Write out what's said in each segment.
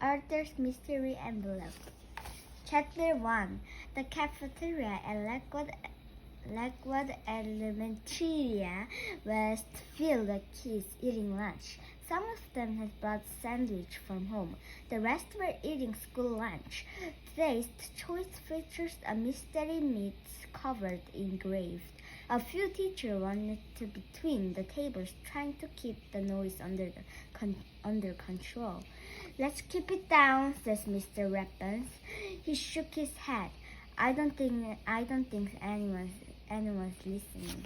Arthur's Mystery Envelope. Chapter 1. The cafeteria at Lakewood Elementary was filled with kids eating lunch. Some of them had brought sandwich from home. The rest were eating school lunch. Today's choice features a mystery meat covered in gravy. A few teachers wanted to between the tables, trying to keep the noise under control. "Let's keep it down," says Mr. Rappens. He shook his head. I don't think anyone's listening."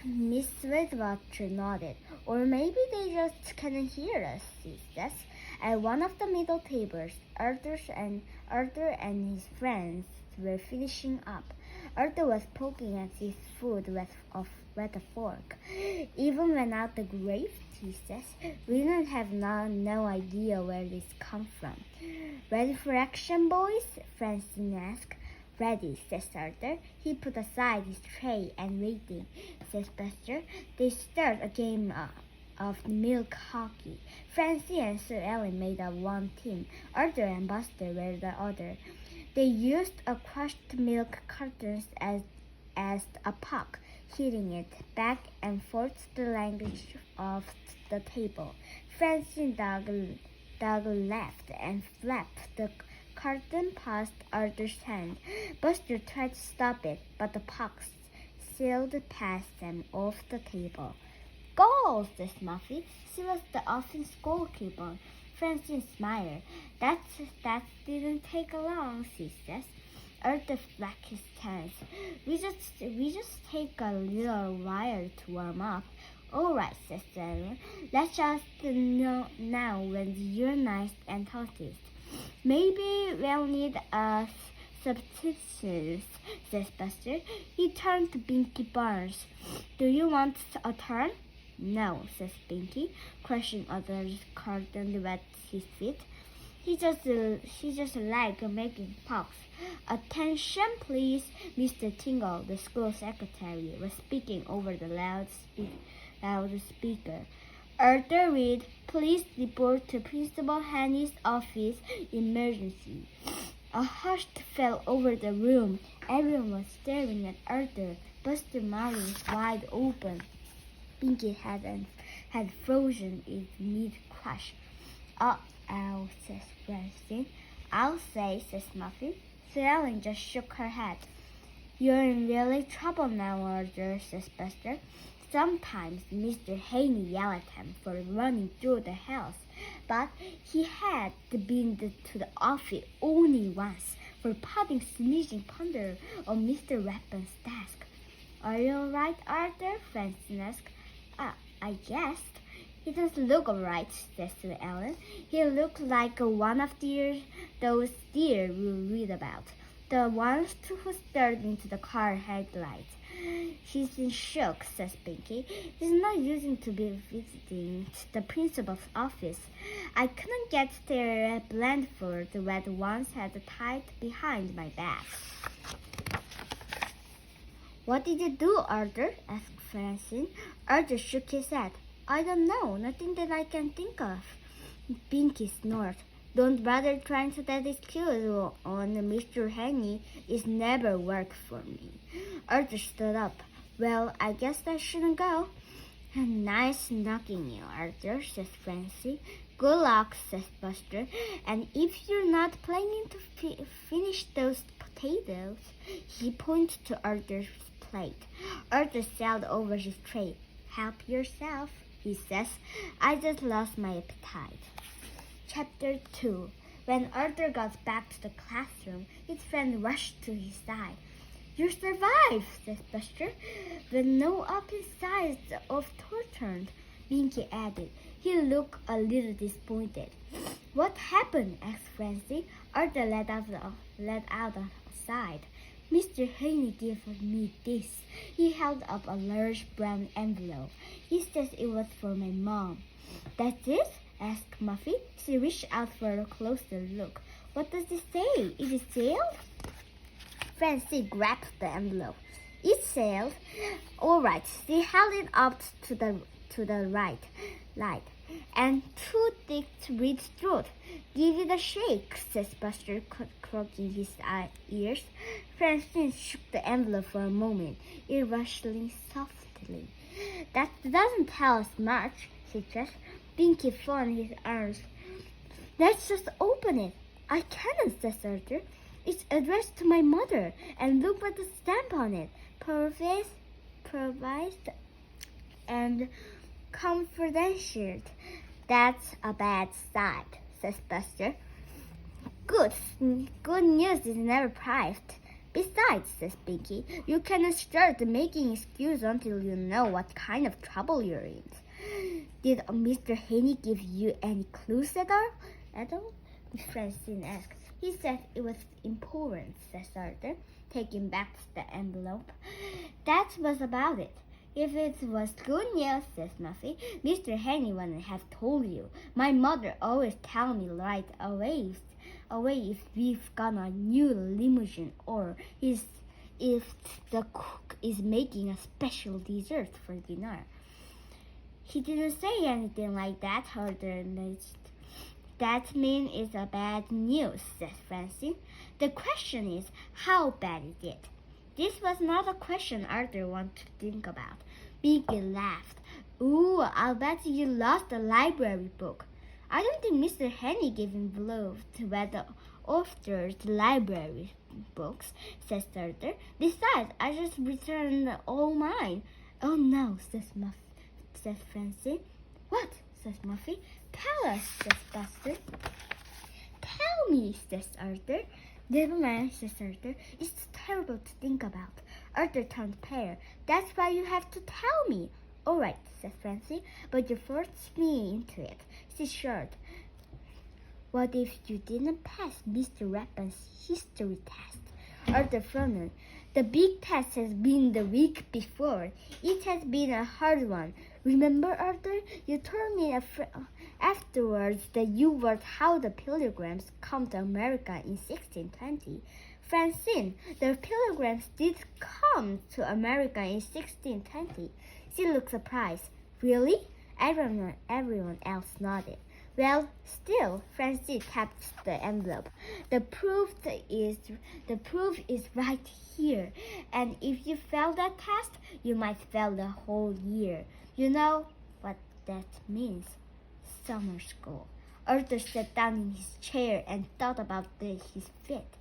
Miss Sweetwater nodded. "Or maybe they just can't hear us," she says. At one of the middle tables, Arthur and his friends were finishing up. Arthur was poking at his food with a fork. "Even without the gravy," he says, "we don't have no idea where this come from." "Ready for action, boys?" Francine asked. "Ready," says Arthur. He put aside his tray and waiting, says Buster. They start a game of milk hockey. Francine and Sir Ellen made up one team. Arthur and Buster were the other. They used a crushed milk carton as a puck, hitting it back and forth the length of the table. Francine dug laughed and flapped the carton past Arthur's hand. Buster tried to stop it, but the puck sailed past them off the table. "Goal!" says Muffy. She was the offense goalkeeper. Francine smiled. That didn't take long," she says. Arthur flapped his hands. We just take a little while to warm up." "All right," says Ellen. "Let's just know now when you're nice and healthy. Maybe we'll need a substitute," says Buster. He turned to Binky Barnes. "Do you want a turn?" "No," says Binky, crushing Arthur's carton with his feet. He just like making pucks. "Attention, please." Mr. Tingle, the school secretary, was speaking over the loudspeaker. "Arthur Reed, please report to Principal Henny's office. Emergency." A hush fell over the room. Everyone was staring at Arthur. Buster's mouth was wide open. Binky had frozen in mid-crush. "Uh-oh," says Francine. "I'll say," says Muffy. So Ellen just shook her head. "You're in really trouble now, Arthur," says Buster. Sometimes Mr. Haney yelled at him for running through the house, but he had been to the office only once for putting sneezing thunder on Mr. Rappin's desk. "Are you all right, Arthur?" Francine asked. I guess. "He doesn't look all right," says Ellen. "He looks like one of those deer we read about. The ones who stared into the car headlights." "He's in shock," says Binky. "He's not using to be visiting the principal's office. I couldn't get their blindfold with one's head tied behind my back." "What did you do, Arthur?" asked Francine. Arthur shook his head. "I don't know, nothing that I can think of." Binky snorted. "Don't bother trying to get excuse on Mr. Henny. It's never worked for me." Arthur stood up. "Well, I guess I shouldn't go." "Nice knocking you, Arthur," says Francie. "Good luck," says Buster. "And if you're not planning to finish those potatoes," he pointed to Arthur's plate. Arthur sailed over his tray. "Help yourself," he says. "I just lost my appetite." Chapter 2. When Arthur got back to the classroom, his friend rushed to his side. "You survived," says Buster, with no up insides of tortured. Binky added. He looked a little disappointed. "What happened?" asked Francie. Arthur let out a sigh. "Mr. Haney gave me this." He held up a large brown envelope. "He says it was for my mom." "That's it?" asked Muffy. She reached out for a closer look. "What does it say? Is it sealed?" Francie grabbed the envelope. "It's sealed." "All right." She held it up to the light. and too thick to read through. Give it a shake, says Buster, croaking his ears. Francine shook the envelope for a moment, it rustling softly. That doesn't tell us much, she said. Pinky folded his arms. Let's just open it. I can't, says Arthur. It's addressed to my mother, and look at the stamp on it. Provised and confidential. That's a bad start, says Buster. Good news is never private. Besides, says Pinky, you cannot start making excuses until you know what kind of trouble you're in. Did Mr. Haney give you any clues at all? Francine asked. He said it was important, says Arthur, taking back the envelope. That was about it. If it was good news, says Muffy, Mr. Haney wouldn't have told you. My mother always tells me right away if we've got a new limousine or if the cook is making a special dessert for dinner. He didn't say anything like that, Arthur announced. That means it's a bad news, said Francine. The question is how bad is it? This was not a question Arthur wanted to think about. Pinky laughed. Ooh, I'll bet you lost a library book. I don't think Mr. Haney gave envelope to the author's library books, says Arthur. Besides, I just returned all mine. Oh no, says Francine. What? Says Muffy. Tell us, says Buster. Tell me, says Arthur. Never mind, says Arthur. It's terrible to think about. Arthur turned pale. That's why you have to tell me. All right, said Francine, but you forced me into it. She's short. What if you didn't pass Mr. Rapin's history test? Arthur frowned. The big test has been the week before. It has been a hard one. Remember, Arthur? You told me afterwards that you wrote how the Pilgrims come to America in 1620. Francine, the Pilgrims did come to America in 1620. She looked surprised. Really? Everyone else nodded. Well, still, Francine tapped the envelope. The proof is right here. And if you fail that test, you might fail the whole year. You know what that means? Summer school. Arthur sat down in his chair and thought about his fate.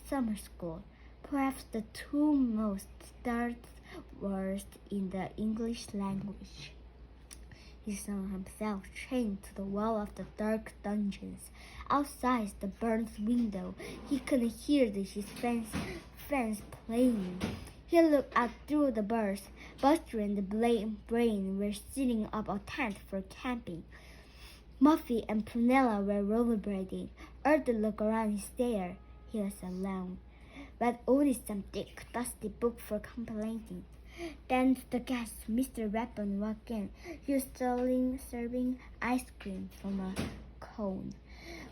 Summer school. Perhaps the two most starred words in the English language. He saw himself chained to the wall of the dark dungeons. Outside the burnt window, he could hear his friends playing. He looked out through the bars. Buster and the Brain were setting up a tent for camping. Muffy and Prunella were rollerblading. Arthur looked around his stair. He was alone, but only some thick, dusty book for complaining. Then the guest, Mr. Rapin, walked in. He was serving ice cream from a cone.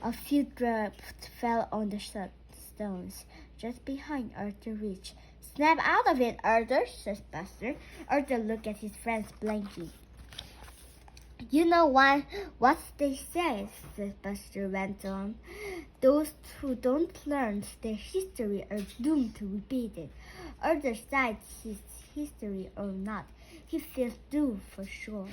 A few drops fell on the stones, just behind Arthur's reach. Snap out of it, Arthur, says Buster. Arthur looked at his friends blankly. You know what they say, says Buster went on. Those who don't learn their history are doomed to repeat it. Arthur cites his history or not. He feels doomed for sure.